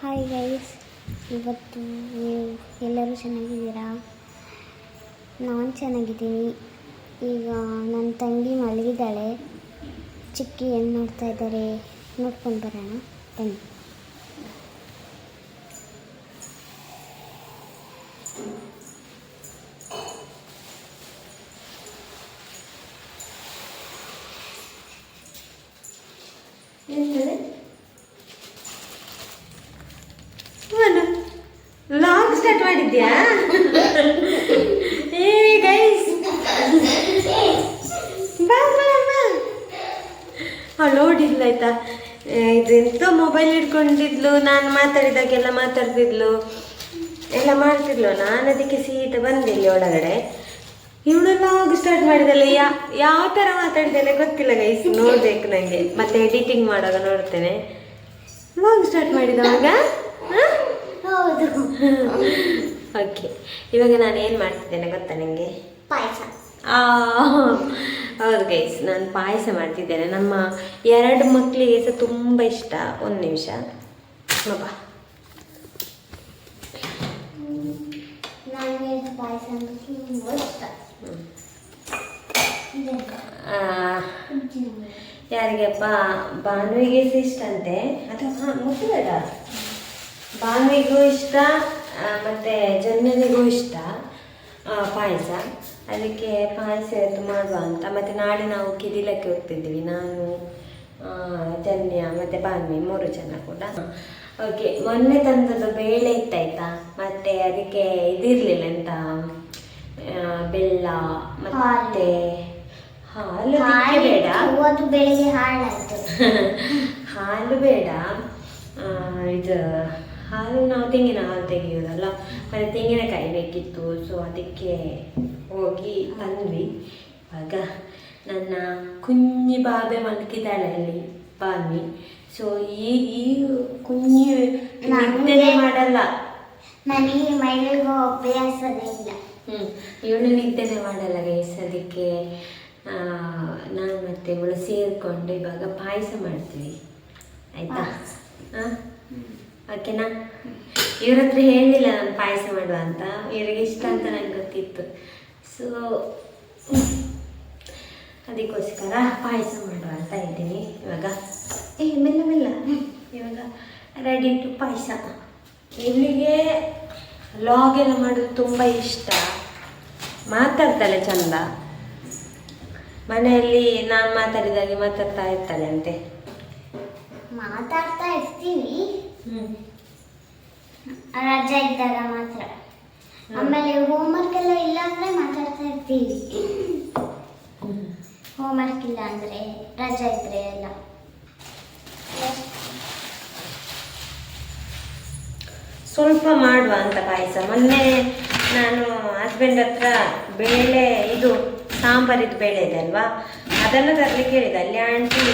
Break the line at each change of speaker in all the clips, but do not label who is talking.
Hi guys, ಇವತ್ತು ನೀವು ಎಲ್ಲರೂ ಚೆನ್ನಾಗಿದ್ದೀರಾ? ನಾನು ಚೆನ್ನಾಗಿದ್ದೀನಿ. ಈಗ ನನ್ನ ತಂಗಿ ಮಲಗಿದ್ದಾಳೆ. ಚಿಕ್ಕಿ ಏನು ಮಾಡ್ತಾ ಇದ್ದಾರೆ ನೋಡ್ಕೊಂಡು ಬರೋಣ ಬನ್ನಿ.
ಲಾಗ್ ಸ್ಟಾರ್ಟ್ ಮಾಡಿದ್ಯಾ? ಏ ಗೈಸ್, ನೋಡಿದ್ಲು ಆಯ್ತಾ? ಇದೆಂತ ಮೊಬೈಲ್ ಹಿಡ್ಕೊಂಡಿದ್ಲು, ನಾನು ಮಾತಾಡಿದಾಗೆಲ್ಲ ಮಾತಾಡ್ತಿದ್ಲು, ಎಲ್ಲ ಮಾಡ್ತಿದ್ಲು. ನಾನು ಅದಕ್ಕೆ ಸೀದಾ ಬಂದೆ ಇಲ್ಲಿ ಒಳಗಡೆ. ಇವಳು ಲಾಗ್ ಸ್ಟಾರ್ಟ್ ಮಾಡಿದಲ್ಲ, ಯಾವ ಥರ ಮಾತಾಡಿದೆಲ್ಲ ಗೊತ್ತಿಲ್ಲ ಗೈಸ್, ನೋಡ್ಬೇಕು ನನಗೆ. ಮತ್ತೆ ಎಡಿಟಿಂಗ್ ಮಾಡುವಾಗ ನೋಡ್ತೇನೆ. ಲಾಗ್ ಸ್ಟಾರ್ಟ್ ಮಾಡಿದವಾಗ
ಹೌದು.
ಓಕೆ, ಇವಾಗ ನಾನು ಏನು ಮಾಡ್ತಿದ್ದೇನೆ ಗೊತ್ತಾ ನಿಮಗೆ?
ಪಾಯಸ.
ಹೌದು ಗೈಸ್, ನಾನು ಪಾಯಸ ಮಾಡ್ತಿದ್ದೇನೆ. ನಮ್ಮ 2 ಮಕ್ಕಳಿಗೆ ಸಹ ತುಂಬ ಇಷ್ಟ. ಒಂದು ನಿಮಿಷ ಬಾ.
ನನಗೆ ಪಾಯಸ ಅಂದ್ರೆ ತುಂಬ ಇಷ್ಟ.
ಯಾರಿಗೆಪ್ಪ? ಭಾನುವಿಗೆ ಸಹ ಇಷ್ಟ ಅಂತೆ. ಅದು ಮುಟ್ಟಬೇಡ. ಭಾನುವಿಗೂ ಇಷ್ಟ, ಮತ್ತು ಜನ್ಮನಿಗೂ ಇಷ್ಟ ಪಾಯಸ. ಅದಕ್ಕೆ ಪಾಯಸ ಇವತ್ತು ಮಾಡುವ ಅಂತ. ಮತ್ತು ನಾಳೆ ನಾವು ಕಿದಿಲಕ್ಕೆ ಹೋಗ್ತಿದ್ದೀವಿ, ನಾನು, ಜನ್ಯ ಮತ್ತು ಭಾನ್ವಿ 3 ಜನ ಕೂಡ. ಓಕೆ, ಮೊನ್ನೆ ತಂದದ್ದು ಬೇಳೆ ಇತ್ತಾಯ್ತಾ, ಮತ್ತು ಅದಕ್ಕೆ ಇದಿರಲಿಲ್ಲ ಎಂತ, ಬೆಲ್ಲ ಮತ್ತು ಹಾಲು ಬೇಡ.
ಬೆಳಿಗ್ಗೆ ಹಾಳಾಯಿತು.
ಹಾಲು ಬೇಡ, ಇದು ಹಾಲು ನಾವು ತೆಂಗಿನ ಹಾಲು ತೆಗೆಯೋದಲ್ಲ, ಮತ್ತು ತೆಂಗಿನಕಾಯಿ ಬೇಕಿತ್ತು. ಸೊ ಅದಕ್ಕೆ ಹೋಗಿ ತಂದ್ವಿ. ಇವಾಗ ನನ್ನ ಕುഞ്ഞി ಬಾಬೆ ಮಲಗಿದ್ದಾಳೆ ಅಲ್ಲಿ ಬಾನ್ವಿ. ಸೊ ಈ ಕುഞ്ഞി ನಿದ್ದೆ ಮಾಡಲ್ಲ,
ನನಗೆ ಮೈಲಿಗೋ ಅಭ್ಯಾಸವೇ ಇಲ್ಲ.
ಇವಳು ನಿದ್ದೆನೆ ಮಾಡಲ್ಲ ಗೈಸ್. ಅದಕ್ಕೆ ನಾನು ಮತ್ತೆ ಇವಳು ಸೇರಿಕೊಂಡು ಇವಾಗ ಪಾಯಸ ಮಾಡ್ತೀವಿ, ಆಯಿತಾ? ಓಕೆನಾ? ಇವ್ರ ಹತ್ರ ಹೇಳಿಲ್ಲ ನಾನು ಪಾಯಸ ಮಾಡುವ ಅಂತ, ಇವರಿಗೆ ಇಷ್ಟ ಅಂತ ನನಗೆ ಗೊತ್ತಿತ್ತು. ಸೊ ಅದಕ್ಕೋಸ್ಕರ ಪಾಯಸ ಮಾಡುವ ಅಂತ ಇದ್ದೀನಿ ಇವಾಗ. ಮೆಲ್ಲ ಮೆಲ್ಲ ಇವಾಗ ರೆಡಿ ಟು ಪಾಯಸ. ಇವಳಿಗೆ ಲಾಗ್ ಎಲ್ಲ ಮಾಡೋದು ತುಂಬ ಇಷ್ಟ, ಮಾತಾಡ್ತಾಳೆ ಚಂದ. ಮನೆಯಲ್ಲಿ ನಾನು ಮಾತಾಡಿದಾಗೆ ಮಾತಾಡ್ತಾ ಇರ್ತಾಳೆ ಅಂತೆ.
ಮಾತಾಡ್ತಾ ಇರ್ತೀವಿ, ರಜೆ ಇದ್ದಾಗ ಮಾತ್ರ. ಆಮೇಲೆ ಹೋಮ್ವರ್ಕ್ ಎಲ್ಲ ಇಲ್ಲ ಅಂದ್ರೆ ಮಾತಾಡ್ತಾ ಇರ್ತೀವಿ. ಹೋಮ್ವರ್ಕ್ ಇಲ್ಲ ಅಂದ್ರೆ, ರಜೆ ಇದ್ರೆ ಎಲ್ಲ.
ಸ್ವಲ್ಪ ಮಾಡುವ ಅಂತ ಪಾಯಸ. ಮೊನ್ನೆ ನಾನು ಹಸ್ಬೆಂಡ್ ಹತ್ರ ಬೇಳೆ, ಇದು ಸಾಂಬಾರಿದ್ದು ಬೇಳೆ ಇದೆ ಅಲ್ವಾ, ಅದನ್ನು ತರಲಿಕ್ಕೆ ಹೇಳಿದೆ. ಅಲ್ಲಿ ಆಂಟಿ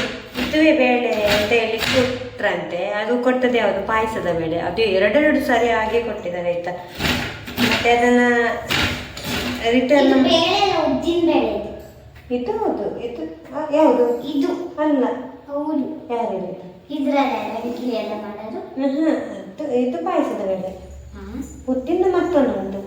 ಇದುವೇ ಬೇಳೆ ಅಂತ ಹೇಳಿ ಕೊಟ್ರಂತೆ. ಅದು ಕೊಟ್ಟದೆ ಯಾವುದು? ಪಾಯಸದ ಬೇಳೆ. ಅದು 2 ಸರಿ ಹಾಗೆ ಕೊಟ್ಟಿದ್ದಾರೆ ಆಯ್ತಾ. ಮತ್ತೆ ಅದನ್ನು ರಿಟರ್ನ್. ಇದು ಹೌದು, ಇದು ಯಾವುದು? ಇದು
ಅಲ್ಲ.
ಹೌದು, ಯಾರು ಹೇಳಿದ್ದು?
ಇಡ್ಲಿ ಎಲ್ಲ ಮಾಡೋದು.
ಇದು ಪಾಯಸದ ಬೇಳೆ. ಉದ್ದಿನ ಮತ್ತೊಂದು ಉಂಟು.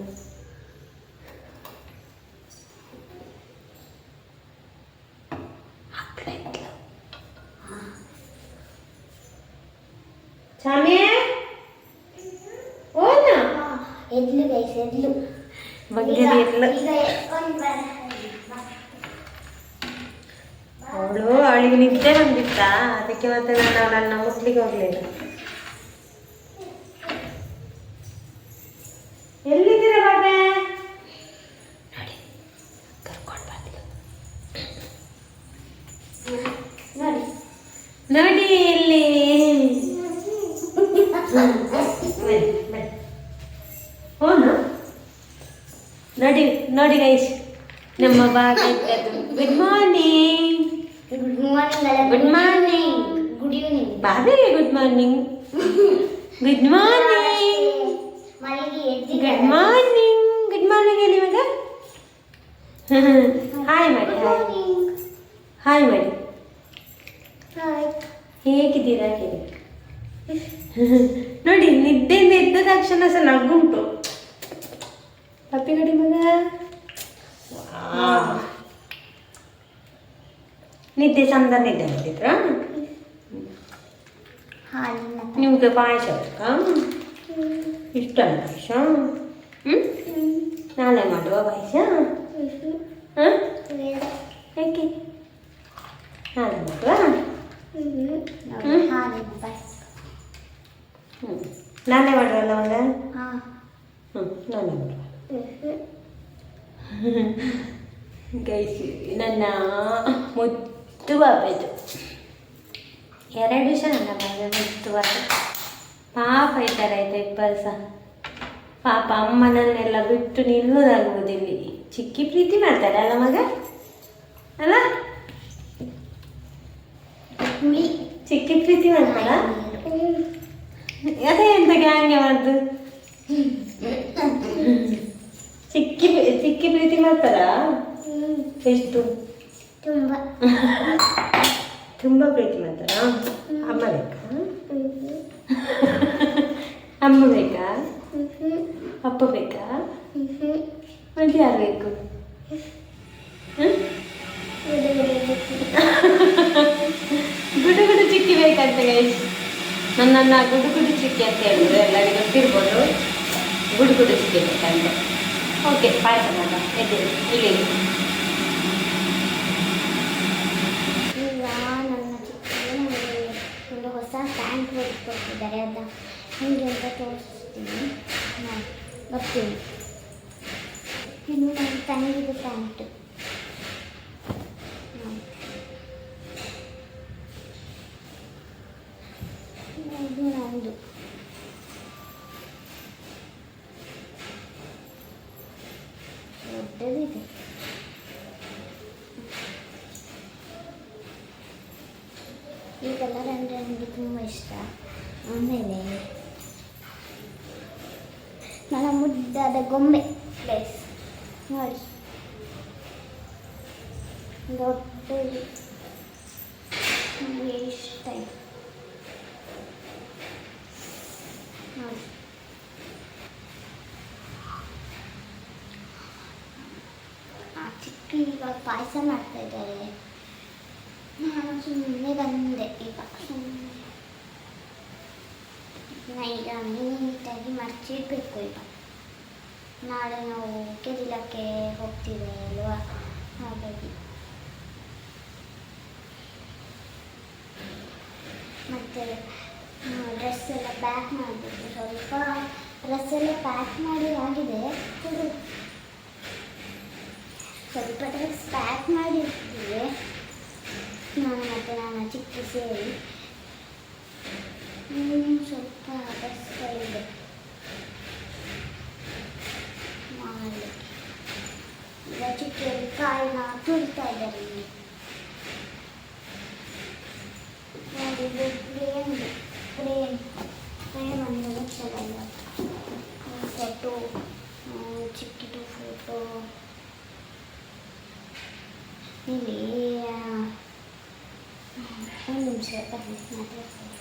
ಎದ್ಲು ಗೈಸ್, ಎದ್ಲು.
ಅವಳಿಗೆ ನಿದ್ದೆ ಬಂದಿತ್ತ, ಅದಕ್ಕೆ ಮತ್ತೆ ನಾನು ಅವಳನ್ನ ಮುಟ್ಲಿಕ್ಕೆ ಹೋಗ್ಲಿಲ್ಲ. ಎಲ್ಲಿದ್ದೀರಾ ಬಾಬೆ? ನೋಡಿ, ಕರ್ಕೊಂಡು ಬಂದಿಲ್ಲ.
ನೋಡಿ
ನೋಡಿ ಇಲ್ಲಿ. ನೋಡಿ ನೋಡಿ ಗೈಸ್, ನಮ್ಮ ಬಾಗ ಇದ್ದದ್ದು. Good morning.
Good morning. Good evening.
ಬಾಬೆಗೆ good morning. Good morning. Good morning. Good morning ಹೇಳಿ ಇವಾಗ. ಹಾಯ್ ಮಾಡಿ, ಹಾಯ್ ಮಾಡಿ. ಹೇಗಿದ್ದೀರಾ ಹೇಳಿ. ನೋಡಿ ನಿದ್ದೆಯಿಂದ ಎದ್ದ ತಕ್ಷಣ ಸಹ ನಗುಂಟು. ಪಪ್ಪಿ ಗಡಿ ಮಗ ನಿದ್ದೆ ಚಂದ ನಿದ್ದೆ ಮಾಡಿದ್ರ.
ಹಾಲಿನ
ನಿಮ್ಗೆ ಪಾಯಸ ಬೇಕಾ? ಇಷ್ಟ ಪಾಯಸ? ನಾಳೆ ಮಾಡುವ ಪಾಯಸ? ಯಾಕೆ ನಾಳೆ ಮಾಡುವ?
ಹಾಲಿನ ಪಾಯಸ.
ನಾನೇ ಮಾಡುವಲ್ಲ ಮಗ?
ಹಾಂ
ನಾನೇ ಮಾಡುವ. ಗೈಸ್ ನನ್ನ ಮುದ್ದು ಬಾಬೆದು 2 ವರ್ಷ ನನ್ನ ಮಗ ಮುದ್ದು ಬಾಬೆ. ಪಾಪ ಇದ್ದಾರೆ ಆಯ್ತಾ ಇಬ್ಬರು ಸಹ. ಪಾಪ ಅಮ್ಮನನ್ನೆಲ್ಲ ಬಿಟ್ಟು ನಿಲ್ಲೋದಾಗುವುದಿಲ್ಲಿ. ಚಿಕ್ಕಿ ಪ್ರೀತಿ ಮಾಡ್ತಾರೆ ಅಲ್ಲ ಮಗ? ಅಲ್ಲ ಚಿಕ್ಕಿ ಪ್ರೀತಿ ಮಾಡ್ತಾರ? ಅದೇ ಎಂತ ಗ್ಯಾಂಗೆ ಮಾಡ್ದು ಚಿಕ್ಕಿ ಚಿಕ್ಕಿ ಪ್ರೀತಿ ಮಾಡ್ತಾರಾ? ಎಷ್ಟು?
ತುಂಬ
ತುಂಬ ಪ್ರೀತಿ ಮಾಡ್ತಾರಾ? ಅಮ್ಮ ಬೇಕಾ? ಅಮ್ಮ ಬೇಕಾ? ಅಪ್ಪ ಬೇಕಾ? ಮತ್ತೆ ಯಾರು ಬೇಕು? ಗುಡು ಗುಡು ಚಿಕ್ಕಿ ಬೇಕಂತ ಗೈಸ್. ನನ್ನನ್ನು ಗುಡು ಗುಡು ಚಿಕ್ಕಿ ಅಂತ ಹೇಳಿದ್ರು, ಎಲ್ಲರಿಗೂ ಗೊತ್ತಿರ್ಬೋದು. ಗುಡು ಗುಡು ಚಿಕ್ಕಿ ಬೇಕಂತ. ಓಕೆ ಪಾಯಸ ಮಾಡ ಎದ್ದಿರಿ ಇಲ್ಲಿ.
ಈಗ ನನ್ನ ಚಿಕ್ಕನಿಗೆ ಒಂದು ಹೊಸ ಪ್ಯಾಂಟ್ ಹೊಲಿಸ್ಕೊಟ್ಟಿದ್ದಾರೆ. ಅದ ಹೇಗೆ ಅಂತ ತೋರಿಸ್ತೀನಿ, ನಾನು ಬರ್ತೀನಿ. ಇನ್ನು ನನ್ನ ತಂಗಿದು ಪ್ಯಾಂಟು ಇದು ನಂದು. ದೊಡ್ಡದಿದೆ. ಈ ಕಲರ್ ಅಂದರೆ ನನಗೆ ತುಂಬ ಇಷ್ಟ. ಆಮೇಲೆ ನನ್ನ ಮುದ್ದಾದ ಗೊಂಬೆ ಪ್ಲೇಸ್ ನೋಡಿ, ದೊಡ್ಡದು, ನನಗೆ ಇಷ್ಟ ಇದೆ ನೋಡಿ. ಆ ಚಿಕ್ಕ ಇವಾಗ ಪಾಯಸ ಮಾಡ್ತಾ ಇದ್ದಾರೆ. ನಾನು ಸುಮ್ಮನೆ ಬಂದೆ. ಈಗ ಈಗ ನೀಟಾಗಿ ಮರ್ಚಿಡ್ಬೇಕು. ಈಗ ನಾಳೆ ನಾವು ಕೆರಿಲಕ್ಕೆ ಹೋಗ್ತೀವಿ ಅಲ್ವಾ, ಹಾಗಾಗಿ. ಮತ್ತು ಡ್ರೆಸ್ ಎಲ್ಲ ಪ್ಯಾಕ್ ಮಾಡಬೇಕು. ಸ್ವಲ್ಪ ಡ್ರೆಸ್ ಎಲ್ಲ ಪ್ಯಾಕ್ ಮಾಡಿ ಆಗಿದೆ. ಸ್ವಲ್ಪ ಡ್ರೆಸ್ ಪ್ಯಾಕ್ ಮಾಡಿರ್ತೀವಿ ನಾನು ಮತ್ತು ನನ್ನ ಚಿಕ್ಕಿ ಸೇರಿ. ಸ್ವಲ್ಪ ಡ್ರೆಸ್ಗಳಿದೆ ಮಾಡಲಿಕ್ಕೆ. ಈಗ ಚಿಕ್ಕಿಯಲ್ಲಿ ಕಾಯಿನ ತುಳಿತಾ ಇದ್ದಾರೆ ಇಲ್ಲಿ ನೋಡಿ. ಪ್ರೇಮ್ ಅಂದರೆ ಮುಚ್ಚಲ್ಲ. ಫೋಟೋ, ಚಿಕ್ಕಿದು ಫೋಟೋ ಇಲ್ಲಿ. ಒಂದು ನಿಮಿಷ ಬರಲಿ ಮಾತಾಡ್ತೀನಿ.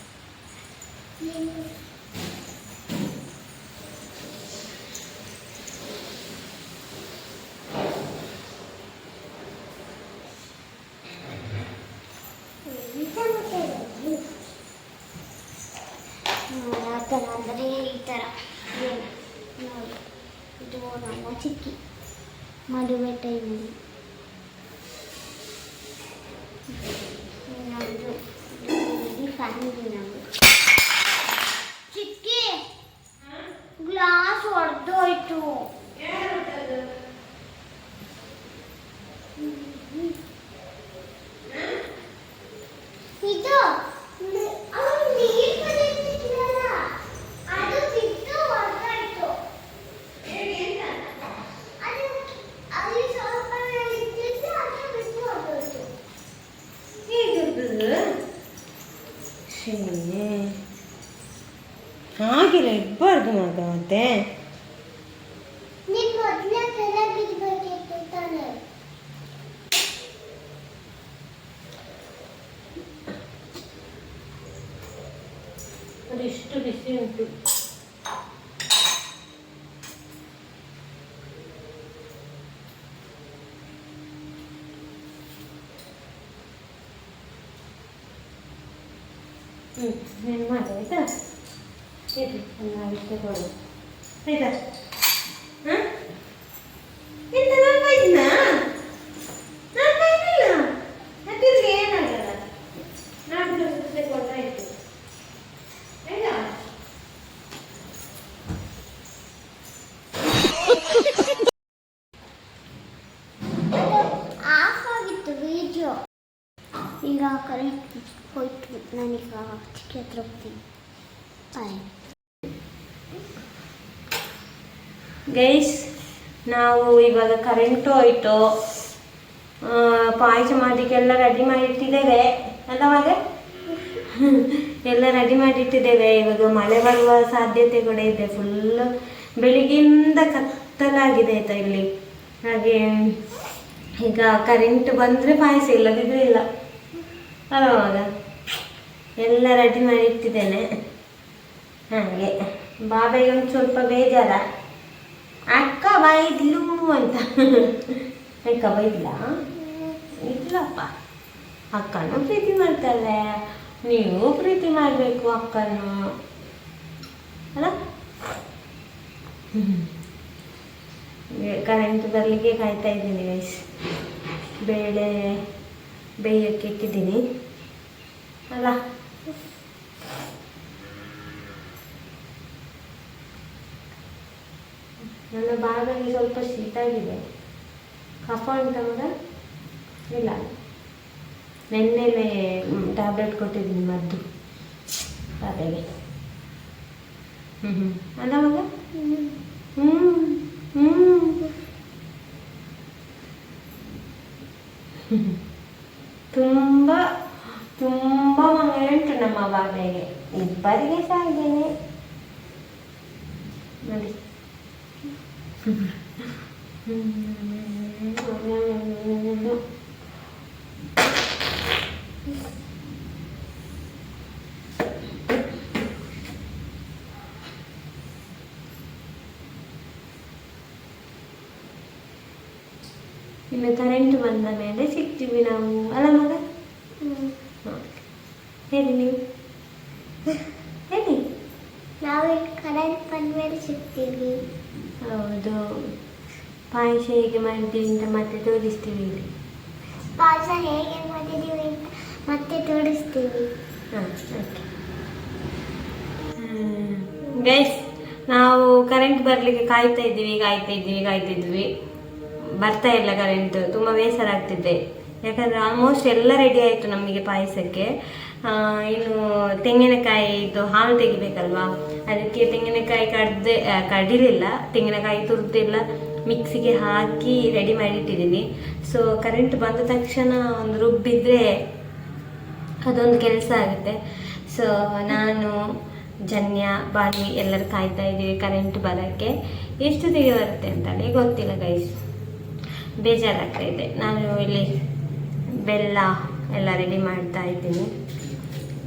ಯಾವ ಥರ ಅಂದರೆ ಈ ಥರ ನೋಡಿ. ಇದು ನನ್ನ ಚಿಕ್ಕಿ ಮದುವೆ ಟೈಮಲ್ಲಿ. ನಮ್ಮದು ಇಡೀ ಫ್ಯಾಮಿಲಿ ನಮ್ಮದು. ಚಿಕ್ಕಿ ಗ್ಲಾಸ್ ಹೊಡೆದೋಯ್ತು. ಇದು
ಹಾಗಿಲ್ಲ ಇರಬಾರ್ದು ಮಗ. ಮತ್ತೆ
ನೀನು ಮೊದಲೇ ಕೆಳಗಿರ್ಬೇಕಿತ್ತು ತಾನೆ.
ಎಷ್ಟು ಬಿಸಿ ಉಂಟು. ಏನು ಮಾಡಿ ಆಯ್ತಾ? ಇದು ಇಷ್ಟೇ ಕೊಡು ಆಯ್ತಾ? ಹಾಂ ಎಂತ ನಾನು ಬೈದ್ನಾ? ನಾನು ಬೈದಿಲ್ಲ. ಅದ್ರಿಗೆ ಏನಾಗಲ್ಲ. ನಾನು ಜೊತೆ ಕೊಟ್ಟಾಯ್ತು ಆಯ್ತಾ?
ಆಫ್ ಆಗಿತ್ತು ವಿಡಿಯೋ. ಈಗ ಕರೆಂಟ್ ಹೋಯ್ತು. ನಾನೀಗ ಚಿಕ್ಕ ಹತ್ರ ಹೋಗ್ತೀನಿ. ಬಾಯ್
ಗೈಸ್, ನಾವು ಇವಾಗ ಕರೆಂಟು ಹೋಯ್ತು. ಪಾಯಸ ಮಾಡಲಿಕ್ಕೆಲ್ಲ ರೆಡಿ ಮಾಡಿಟ್ಟಿದ್ದೇವೆ ಅಲ್ಲವಾಗ ಎಲ್ಲ ರೆಡಿ ಮಾಡಿಟ್ಟಿದ್ದೇವೆ. ಇವಾಗ ಮಳೆ ಬರುವ ಸಾಧ್ಯತೆ ಕೂಡ ಇದೆ. ಫುಲ್ ಬೆಳಿಗ್ಗೆಯಿಂದ ಕತ್ತಲಾಗಿದೆ ಆಯ್ತಾ ಇಲ್ಲಿ. ಹಾಗೆ ಈಗ ಕರೆಂಟ್ ಬಂದರೆ ಪಾಯಸ, ಇಲ್ಲದಿದ್ರೆ ಇಲ್ಲ ಅಲ್ಲವಾಗ. ಎಲ್ಲ ರೆಡಿ ಮಾಡಿಟ್ಟಿದ್ದೇನೆ. ಹಾಗೆ ಬಾಬೆಗೆ ಒಂದು ಸ್ವಲ್ಪ ಬೇಜಾರ, ಅಕ್ಕ ಬೈದ್ಲು ಅಂತ. ಅಕ್ಕ ಬೈದ್ಲ? ಇಲ್ಲಪ್ಪ, ಅಕ್ಕನೂ ಪ್ರೀತಿ ಮಾಡ್ತಾಳೆ. ನೀವು ಪ್ರೀತಿ ಮಾಡಬೇಕು ಅಕ್ಕನು ಅಲ್ಲ. ಕರೆಂಟ್ ಬರಲಿಕ್ಕೆ ಕಾಯ್ತಾ ಇದ್ದೀನಿ ಗೈಸ್. ಬೇಳೆ ಬೇಯಕ್ಕೆ ಇಟ್ಟಿದ್ದೀನಿ ಅಲ್ಲ. ನನ್ನ ಬಾಗಿಲಿಗೆ ಸ್ವಲ್ಪ ಶೀತ ಆಗಿದೆ. ಕಫ ಉಂಟ ಮಗ? ಇಲ್ಲ, ನೆನ್ನೆನೆ ಟ್ಯಾಬ್ಲೆಟ್ ಕೊಟ್ಟಿದ್ದೀನಿ ಮದ್ದು ಬಾಬೆಗೆ. ಅಲ್ಲ ಮಗ? ತುಂಬ ತುಂಬ ಮಗ ಉಂಟು ನಮ್ಮ ಬಾಬೆಗೆ. ಇಬ್ಬರಿಗೆ ಸಹ ಇದ್ದೇನೆ ನೋಡಿ. ಇನ್ನು ಕರೆಂಟ್ ಬಂದ ಮೇಲೆ ಸಿಗ್ತೀವಿ ನಾವು ಅಲ್ಲ ಮಗ? ಹೇಳಿ ನೀವು, ಹೇಳಿ.
ನಾವು ಕರೆಂಟ್ ಬಂದ ಮೇಲೆ ಸಿಗ್ತೀವಿ.
ಹೌದು, ಪಾಯಸ ಹೇಗೆ ಮಾಡಿದ್ದೀವಿ ಅಂತ ಮತ್ತೆ ತೋರಿಸ್ತೀವಿ ಇಲ್ಲಿ.
ಪಾಯಸ ಹೇಗೆ ಮಾಡಿದ್ದೀವಿ ಅಂತ ಮತ್ತೆ ತೋರಿಸ್ತೀವಿ.
ಹಾಂ, ಓಕೆ ಗೈಸ್. ನಾವು ಕರೆಂಟ್ ಬರಲಿಕ್ಕೆ ಕಾಯ್ತಾ ಇದ್ವಿ. ಬರ್ತಾ ಇಲ್ಲ ಕರೆಂಟ್. ತುಂಬ ಬೇಸರ ಆಗ್ತಿದೆ. ಯಾಕಂದರೆ ಆಲ್ಮೋಸ್ಟ್ ಎಲ್ಲ ರೆಡಿ ಆಯಿತು ನಮಗೆ ಪಾಯಸಕ್ಕೆ. ಇನ್ನು ತೆಂಗಿನಕಾಯಿ ಇದು ಹಾಲು ತೆಗಿಬೇಕಲ್ವಾ, ಅದಕ್ಕೆ ತೆಂಗಿನಕಾಯಿ ಕಡಿಲಿಲ್ಲ, ತೆಂಗಿನಕಾಯಿ ತುರಿದಿಲ್ಲ, ಮಿಕ್ಸಿಗೆ ಹಾಕಿ ರೆಡಿ ಮಾಡಿಟ್ಟಿದ್ದೀನಿ. ಸೊ ಕರೆಂಟ್ ಬಂದ ತಕ್ಷಣ ಒಂದು ರುಬ್ಬಿದ್ರೆ ಅದೊಂದು ಕೆಲಸ ಆಗುತ್ತೆ. ಸೊ ನಾನು, ಜನ್ಯ, ಬಾಲಿ ಎಲ್ಲರೂ ಕಾಯ್ತಾ ಇದ್ದೀವಿ ಕರೆಂಟ್ ಬರೋಕ್ಕೆ. ಎಷ್ಟೊತ್ತಿಗೆ ಬರುತ್ತೆ ಅಂತೇಳಿ ಗೊತ್ತಿಲ್ಲ ಗೈಸ್. ಬೇಜಾರಾಗ್ತಾ ಇದೆ. ನಾನು ಇಲ್ಲಿ ಬೆಲ್ಲ ಎಲ್ಲ ರೆಡಿ ಮಾಡ್ತಾ ಇದ್ದೀನಿ.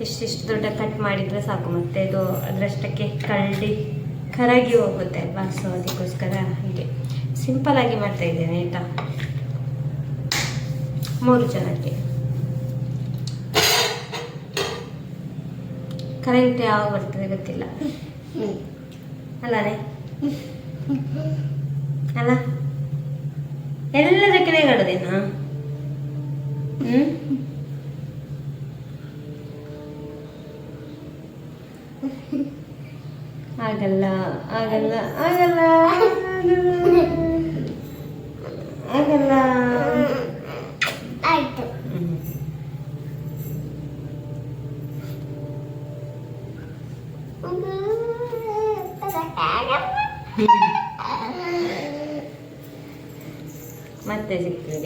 ಇಷ್ಟಿಷ್ಟು ದೊಡ್ಡ ಕಟ್ ಮಾಡಿದರೆ ಸಾಕು, ಮತ್ತೆ ಇದು ಅದರಷ್ಟಕ್ಕೆ ಕರಗಿ ಹೋಗುತ್ತೆ ಅಲ್ವಾ. ಸೊ ಅದಕ್ಕೋಸ್ಕರ ಹೀಗೆ ಸಿಂಪಲ್ಲಾಗಿ ಮಾಡ್ತಾ ಇದ್ದೇನೆ ಆಯಿತಾ. 3 ಜನಕ್ಕೆ. ಕರೆಂಟ್ ಯಾವಾಗ ಬರ್ತದೆ ಗೊತ್ತಿಲ್ಲ ಅಲ್ಲೇ ಅಲ್ಲ. ಎಲ್ಲದಕ್ಕೆ ಕಡದೇನಾ? ಆಗಲ್ಲ ಆಗಲ್ಲ ಆಗಲ್ಲ ಆಗಲ್ಲ.
ಆಯ್ತು.
ಮತ್ತೆ ಸಿಗ್ತೀವಿ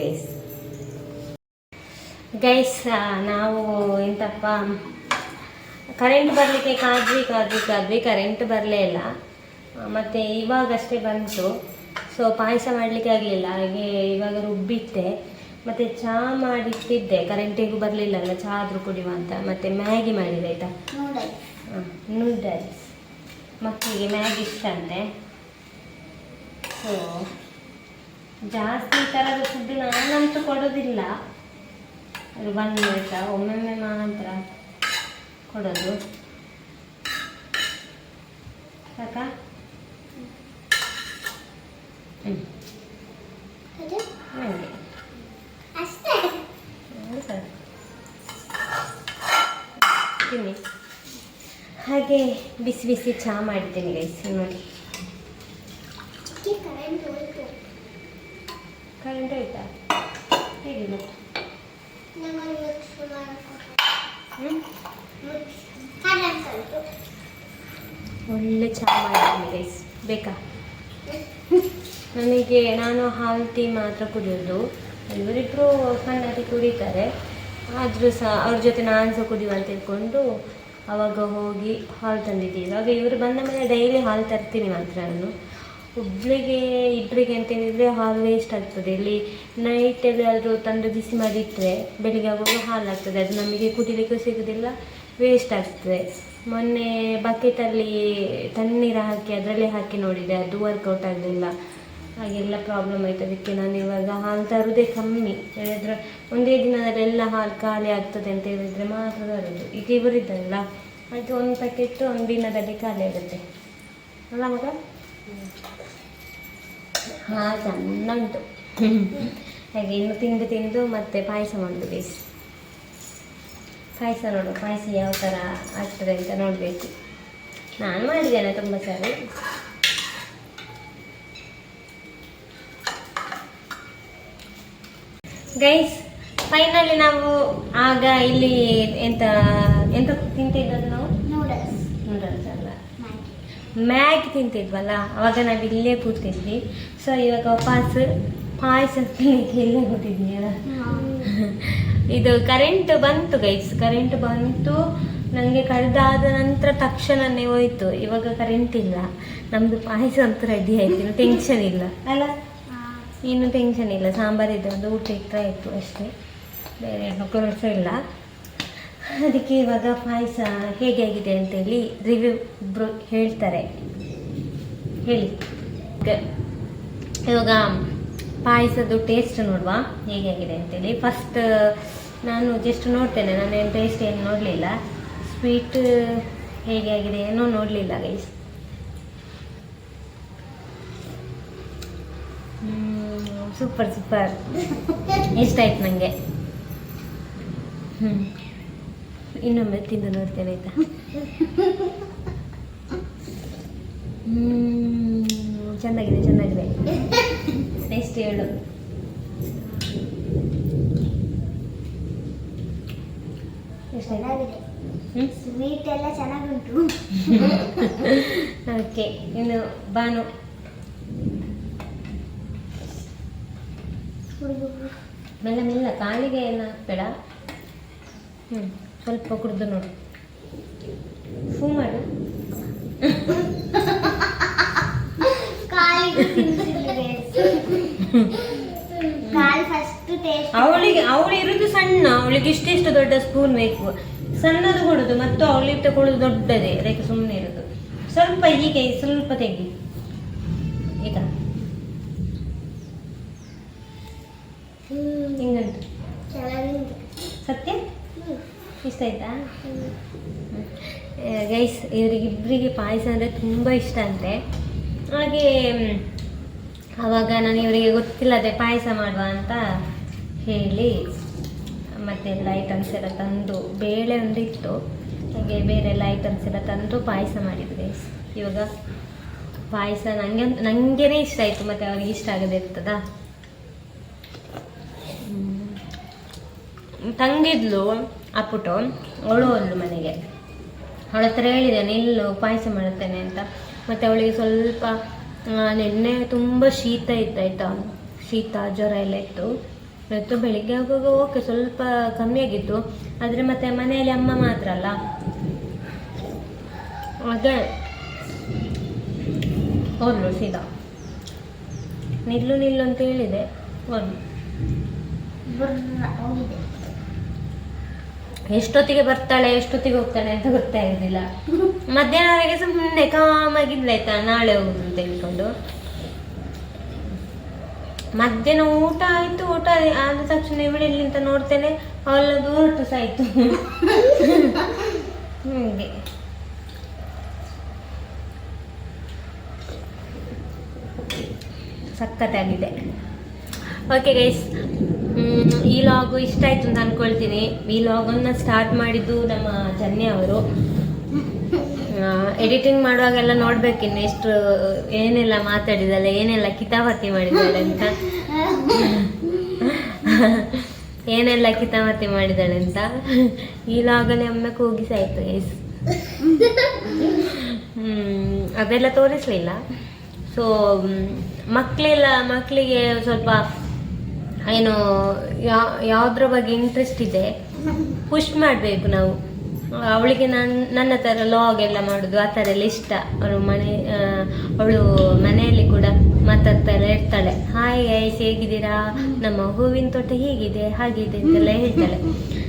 ಗೈಸ್. ನಾವು ಎಂತಪ್ಪ, ಕರೆಂಟ್ ಬರಲಿಕ್ಕೆ ಕಾದ್ವಿ ಕರೆಂಟ್ ಬರಲೇ ಇಲ್ಲ. ಮತ್ತು ಇವಾಗಷ್ಟೇ ಬಂತು. ಸೊ ಪಾಯಸ ಮಾಡಲಿಕ್ಕೆ ಆಗಲಿಲ್ಲ. ಹಾಗೆ ಇವಾಗ ರುಬ್ಬಿಟ್ಟೆ, ಮತ್ತು ಚಹಾ ಮಾಡಿಟ್ಟಿದ್ದೆ. ಕರೆಂಟಿಗೂ ಬರಲಿಲ್ಲಲ್ಲ, ಚಹಾ ಆದರೂ ಕುಡಿಯುವ ಅಂತ. ಮತ್ತು ಮ್ಯಾಗಿ ಮಾಡಿದೆ ಆಯಿತಾ. ನೂಡಲ್ಸ್ ಮಕ್ಕಳಿಗೆ ಮ್ಯಾಗಿ ಇಷ್ಟ ಅಂತೆ. ಸೊ ಜಾಸ್ತಿ ಈ ಥರದ ಫುಡ್ ನಾನಂತೂ ಕೊಡೋದಿಲ್ಲ, ಅದು ಬಂದು ಆಯಿತಾ ಒಮ್ಮೊಮ್ಮೆ ಮಾತ್ರ ಕೊಡೋದು. ಸಾಕಾ? ನನಗೆ
ಅಷ್ಟೇ
ಸರ್ ತಿನ್ನಿ. ಹಾಗೆ ಬಿಸಿ ಬಿಸಿ ಚಹಾ ಮಾಡಿದ್ದೀನಿ ಗೈಸ್, ನೋಡಿ. ಕರೆಂಟ್ ಹೋಯ್ತಾ? ಹೇಗೆ ಗೊತ್ತು? ಒಳ್ಳೆ ಚಹಾ ಮಾಡಿದ್ದೀನಿ ಗೈಸ್, ಬೇಕಾ? ನಾನು ಹಾಲು ಟೀ ಮಾತ್ರ ಕುಡಿಯೋದು, ಇವರಿಬ್ಬರು ಸಣ್ಣದಿ ಕುಡಿತಾರೆ. ಆದರೂ ಸಹ ಅವ್ರ ಜೊತೆ ನಾನು ಸಹ ಕುಡಿಯುವಂತ ತಿಳ್ಕೊಂಡು ಆವಾಗ ಹೋಗಿ ಹಾಲು ತಂದಿದ್ದೀವಿ. ಆಗ ಇವರು ಬಂದ ಮೇಲೆ ಡೈಲಿ ಹಾಲು ತರ್ತೀನಿ ಮಾತ್ರ ನಾನು. ಒಬ್ಬಳಿಗೆ ಇಬ್ಬರಿಗೆ ಅಂತ ಹೇಳಿದರೆ ಹಾಲು ವೇಸ್ಟ್ ಆಗ್ತದೆ. ಇಲ್ಲಿ ನೈಟಲ್ಲಿ ಆದರೂ ತಂದು ಬಿಸಿ ಮಾಡಿಟ್ಟರೆ ಬೆಳಿಗ್ಗೆ ಆಗುವಾಗ ಹಾಲು ಆಗ್ತದೆ, ಅದು ನಮಗೆ ಕುಡಿಲಿಕ್ಕೂ ಸಿಗೋದಿಲ್ಲ, ವೇಸ್ಟ್ ಆಗ್ತದೆ. ಮೊನ್ನೆ ಬಕೆಟಲ್ಲಿ ತಣ್ಣೀರು ಹಾಕಿ ಅದರಲ್ಲೇ ಹಾಕಿ ನೋಡಿದೆ, ಅದು ವರ್ಕೌಟ್ ಆಗಲಿಲ್ಲ, ಹಾಗೆಲ್ಲ ಪ್ರಾಬ್ಲಮ್ ಆಯಿತು. ಅದಕ್ಕೆ ನಾನು ಇವಾಗ ಹಾಲು ತರೋದೇ ಕಮ್ಮಿ. ಹೇಳಿದ್ರೆ ಒಂದೇ ದಿನದಲ್ಲೆಲ್ಲ ಹಾಲು ಖಾಲಿ ಆಗ್ತದೆ ಅಂತ ಹೇಳಿದರೆ ಮಾತ್ರ ತರೋದು. ಈಗ ಇವರಿದ್ದಲ್ಲ, ಹಾಗೆ ಒಂದು ಪ್ಯಾಕೆಟ್ ಒಂದು ದಿನದಲ್ಲಿ ಖಾಲಿ ಆಗುತ್ತೆ ಅಲ್ಲ ಮಗ? ಹಾಂ ಚೆಂದ ಉಂಟು. ಹಾಗೆ ಇನ್ನು ತಿಂದು ಮತ್ತೆ ಪಾಯಸ ಮಾಡೋದು ಗೈಸ್. ಪಾಯಸ ನೋಡು, ಪಾಯಸ ಯಾವ ಥರ ಆಗ್ತದೆ ಅಂತ ನೋಡಬೇಕು. ನಾನು ಮಾಡಿದ್ದೇನೆ ತುಂಬ ಸಾರಿ. ಗೈಸ್ ಫೈನಲಿ ನಾವು ಆಗ ಇಲ್ಲಿ ಎಂತ ತಿಂತಿದ್ದದ್ದು ನಾವು? ನೂಡಲ್ಸ್ ಅಲ್ಲ, ಮ್ಯಾಗಿ ತಿಂತಿದ್ವಲ್ಲ, ಅವಾಗ ನಾವು ಇಲ್ಲೇ ಕೂತಿದ್ವಿ. ಸೊ ಇವಾಗ ವಾಪಸ್ ಪಾಯಸ ತಿನ್ನಲಿಕ್ಕೆ ಇಲ್ಲೇ ಕೂತಿದ್ವಿ. ಇದು ಕರೆಂಟ್ ಬಂತು ಗೈಸ್, ಕರೆಂಟ್ ಬಂತು. ನನಗೆ ಕಳೆದಾದ ನಂತರ ತಕ್ಷಣನೇ ಹೋಯ್ತು. ಇವಾಗ ಕರೆಂಟ್ ಇಲ್ಲ, ನಮ್ಮದು ಪಾಯಸ ಅಂತೂ ರೆಡಿ ಆಯ್ತು, ಇನ್ನು ಟೆನ್ಷನ್ ಇಲ್ಲ ಅಲ್ಲ? ಇನ್ನು ಟೆನ್ಷನ್ ಇಲ್ಲ, ಸಾಂಬಾರಿದ್ದು ಒಂದು ಊಟ ಇಟ್ಟರೆ ಆಯಿತು ಅಷ್ಟೇ, ಬೇರೆ ಏನು ಕೆಲಸ ಇಲ್ಲ. ಅದಕ್ಕೆ ಇವಾಗ ಪಾಯಸ ಹೇಗೆ ಆಗಿದೆ ಅಂತೇಳಿ ರಿವ್ಯೂ ಇಬ್ಬರು ಹೇಳ್ತಾರೆ. ಹೇಳಿ ಇವಾಗ ಪಾಯಸದ್ದು ಟೇಸ್ಟ್ ನೋಡುವ ಹೇಗೆ ಆಗಿದೆ ಅಂತೇಳಿ. ಫಸ್ಟ್ ನಾನು ಜಸ್ಟ್ ನೋಡ್ತೇನೆ, ನಾನೇನು ಟೇಸ್ಟ್ ಏನು ನೋಡಲಿಲ್ಲ, ಸ್ವೀಟ್ ಹೇಗೆ ಆಗಿದೆ ಏನೋ ನೋಡಲಿಲ್ಲ ಗೈಸ್. ಸೂಪರ್ ಸೂಪರ್, ಇಷ್ಟ ಆಯ್ತು ನನಗೆ. ಇನ್ನೊಮ್ಮೆ ತಿಂದು ನೋಡ್ತೇನೆ ಆಯ್ತಾ? ಚೆನ್ನಾಗಿದೆ ಚೆನ್ನಾಗಿದೆ, ಟೇಸ್ಟ್ ಹೇಳು.
ಸ್ವೀಟ್ ಎಲ್ಲ ಚೆನ್ನಾಗುಂಟು.
ಓಕೆ, ಇನ್ನು ಬಾನು ಮೆಲ್ಲ ಮೆಲ್ಲ, ಕಾಲಿಗೆ ಏನು ಹಾಕ್ಬೇಡ. ಸ್ವಲ್ಪ ಕುಡಿದು ನೋಡು, ಫೂ ಮಾಡು. ಅವಳು ಇರುದು ಸಣ್ಣ, ಅವಳಿಗೆ ಇಷ್ಟೆಷ್ಟು ದೊಡ್ಡ ಸ್ಪೂನ್ ಬೇಕು, ಸಣ್ಣದು ಕೊಡುದು ಮತ್ತು ಅವಳಿಗೆ ತಗೊಳ್ಳೋದು ದೊಡ್ಡದೇ, ಅದಕ್ಕೆ ಸುಮ್ಮನೆ ಇರೋದು. ಸ್ವಲ್ಪ ಹೀಗೆ ಸ್ವಲ್ಪ ತೆಗಿ ಈಗ, ಹಿಂಗಂಟು ಸತ್ಯ. ಇಷ್ಟ ಆಯ್ತಾ ಗೈಸ್? ಇವರಿಗಿಬ್ಬರಿಗೆ ಪಾಯಸ ಅಂದರೆ ತುಂಬ ಇಷ್ಟ ಅಂತೆ. ಹಾಗೆ ಆವಾಗ ನಾನು ಇವರಿಗೆ ಗೊತ್ತಿಲ್ಲದೆ ಪಾಯಸ ಮಾಡುವ ಅಂತ ಹೇಳಿ ಮತ್ತೆಲ್ಲ ಐಟಮ್ಸ್ ಎಲ್ಲ ತಂದು, ಬೇಳೆ ಒಂದಿತ್ತು, ಹಾಗೆ ಬೇರೆ ಎಲ್ಲ ಐಟಮ್ಸ್ ಎಲ್ಲ ತಂದು ಪಾಯಸ ಮಾಡಿದ್ದು ಗೈಸ್. ಇವಾಗ ಪಾಯಸ ನನಗೇನೆ ಇಷ್ಟ ಆಯಿತು, ಮತ್ತು ಅವ್ರಿಗೆ ಇಷ್ಟ ಆಗದೆ ಇರ್ತದಾ. ತಂಗಿದ್ಲು ಅಪ್ಪುಟು, ಅವಳು ಮನೆಗೆ, ಅವಳ ಹತ್ರ ಹೇಳಿದೆ ನಿಲ್ಲು ಪಾಯಸ ಮಾಡುತ್ತೇನೆ ಅಂತ. ಮತ್ತು ಅವಳಿಗೆ ಸ್ವಲ್ಪ ನಿನ್ನೆ ತುಂಬ ಶೀತ ಇತ್ತಾಯ್ತಾ, ಶೀತ ಜ್ವರ ಎಲ್ಲ ಇತ್ತು. ಇವತ್ತು ಬೆಳಿಗ್ಗೆ ಆಗುವಾಗ ಓಕೆ ಸ್ವಲ್ಪ ಕಮ್ಮಿ ಆಗಿತ್ತು, ಆದರೆ ಮತ್ತೆ ಮನೆಯಲ್ಲಿ ಅಮ್ಮ ಮಾತ್ರ ಅಲ್ಲ, ಹಾಗೆ ಹೋದ್ಲು ಸೀದಾ. ನಿಲ್ಲು ಅಂತ ಹೇಳಿದೆ, ಹೋದ್ಲು. ಎಷ್ಟೊತ್ತಿಗೆ ಬರ್ತಾಳೆ ಎಷ್ಟೊತ್ತಿಗೆ ಹೋಗ್ತಾಳೆ ಅಂತ ಗೊತ್ತೇ ಆಗುದಿಲ್ಲ. ಮಧ್ಯಾಹ್ನವರೆಗೆ ಸುಮ್ಮನೆ ಕಾಮಾಗಿದ್ಲಾಯ್ತಾ ನಾಳೆ ಹೋಗುದು ಅಂತ ಹೇಳ್ಕೊಂಡು. ಮಧ್ಯಾಹ್ನ ಊಟ ಆಯ್ತು, ಊಟ ಆದ ತಕ್ಷಣ ಇವಳಿಲ್ಲಿ ಅಂತ ನೋಡ್ತೇನೆ, ಅವಳದು ಹೊರಟು ಸಾಯ್ತು. ಹೀಗೆ ಸಖತ್ತಾಗಿದೆ. ಓಕೆ ಗೈಸ್, ಈ ಲಾಗು ಇಷ್ಟ ಆಯ್ತು ಅಂತ ಅನ್ಕೊಳ್ತೀನಿ. ಈ ಲಾಗನ್ನು ಸ್ಟಾರ್ಟ್ ಮಾಡಿದ್ದು ನಮ್ಮ ಜನ್ಯ ಅವರು. ಎಡಿಟಿಂಗ್ ಮಾಡುವಾಗೆಲ್ಲ ನೋಡ್ಬೇಕಿನ್ನು ಎಷ್ಟು ಏನೆಲ್ಲ ಮಾತಾಡಿದಾಳೆ, ಏನೆಲ್ಲ ಕಿತಾಪತಿ ಮಾಡಿದ್ದಾಳೆ ಅಂತ, ಏನೆಲ್ಲ ಕಿತಾಪತಿ ಮಾಡಿದಾಳೆ ಅಂತ. ಈ ಲಾಗಲ್ಲಿ ಒಮ್ಮೆ ಕೂಗಿಸಾಯ್ತು ಗೈಸ್. ಅದೆಲ್ಲ ತೋರಿಸ್ಲಿಲ್ಲ. ಸೊ ಮಕ್ಕಳಿಗೆ ಸ್ವಲ್ಪ ಏನು ಯಾವುದ್ರ ಬಗ್ಗೆ ಇಂಟ್ರೆಸ್ಟ್ ಇದೆ ಪುಷ್ ಮಾಡಬೇಕು ನಾವು. ಅವಳಿಗೆ ನನ್ನ ಥರ ಲಾಗ್ ಎಲ್ಲ ಮಾಡೋದು ಆ ಥರ ಎಲ್ಲ ಇಷ್ಟ. ಅವಳು ಮನೆಯಲ್ಲಿ ಕೂಡ ಮಾತಾಡ್ತಾಳೆ ಇರ್ತಾಳೆ. ಹಾಯ್ ಗೈಸ್ ಹೇಗಿದ್ದೀರಾ, ನಮ್ಮ ಹೂವಿನ ತೋಟ ಹೀಗಿದೆ ಹಾಗಿದೆ ಅಂತೆಲ್ಲ ಹೇಳ್ತಾಳೆ,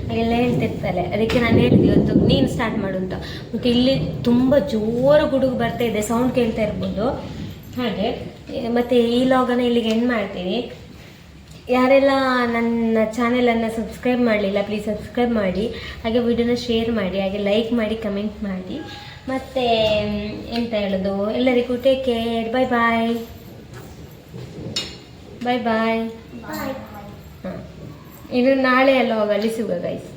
ಹಾಗೆಲ್ಲ ಹೇಳ್ತಿರ್ತಾಳೆ. ಅದಕ್ಕೆ ನಾನು ಹೇಳಿದೆ ಇವತ್ತು ನೀನು ಸ್ಟಾರ್ಟ್ ಮಾಡು ಅಂತ. ಮತ್ತು ಇಲ್ಲಿ ತುಂಬ ಜೋರು ಗುಡುಗು ಬರ್ತಾ ಇದೆ, ಸೌಂಡ್ ಕೇಳ್ತಾ ಇರ್ಬೋದು ಹಾಗೆ. ಮತ್ತು ಈ ಲಾಗನ್ನು ಇಲ್ಲಿಗೆ ಎಂಡ್ ಮಾಡ್ತೀನಿ. ಯಾರೆಲ್ಲ ನನ್ನ ಚಾನೆಲನ್ನು ಸಬ್ಸ್ಕ್ರೈಬ್ ಮಾಡಲಿಲ್ಲ ಪ್ಲೀಸ್ ಸಬ್ಸ್ಕ್ರೈಬ್ ಮಾಡಿ, ಹಾಗೆ ವಿಡಿಯೋನ ಶೇರ್ ಮಾಡಿ, ಹಾಗೆ ಲೈಕ್ ಮಾಡಿ, ಕಮೆಂಟ್ ಮಾಡಿ. ಮತ್ತು ಎಂತ ಹೇಳೋದು, ಎಲ್ಲರಿಗೂ ಟೇಕ್ ಕೇರ್, ಬಾಯ್ ಬಾಯ್ ಬಾಯ್ ಬಾಯ್. ಹಾಂ, ಇನ್ನು ನಾಳೆ ಲಾಗಲ್ಲಿ ಸಿಗುವ ಗೈಸ್.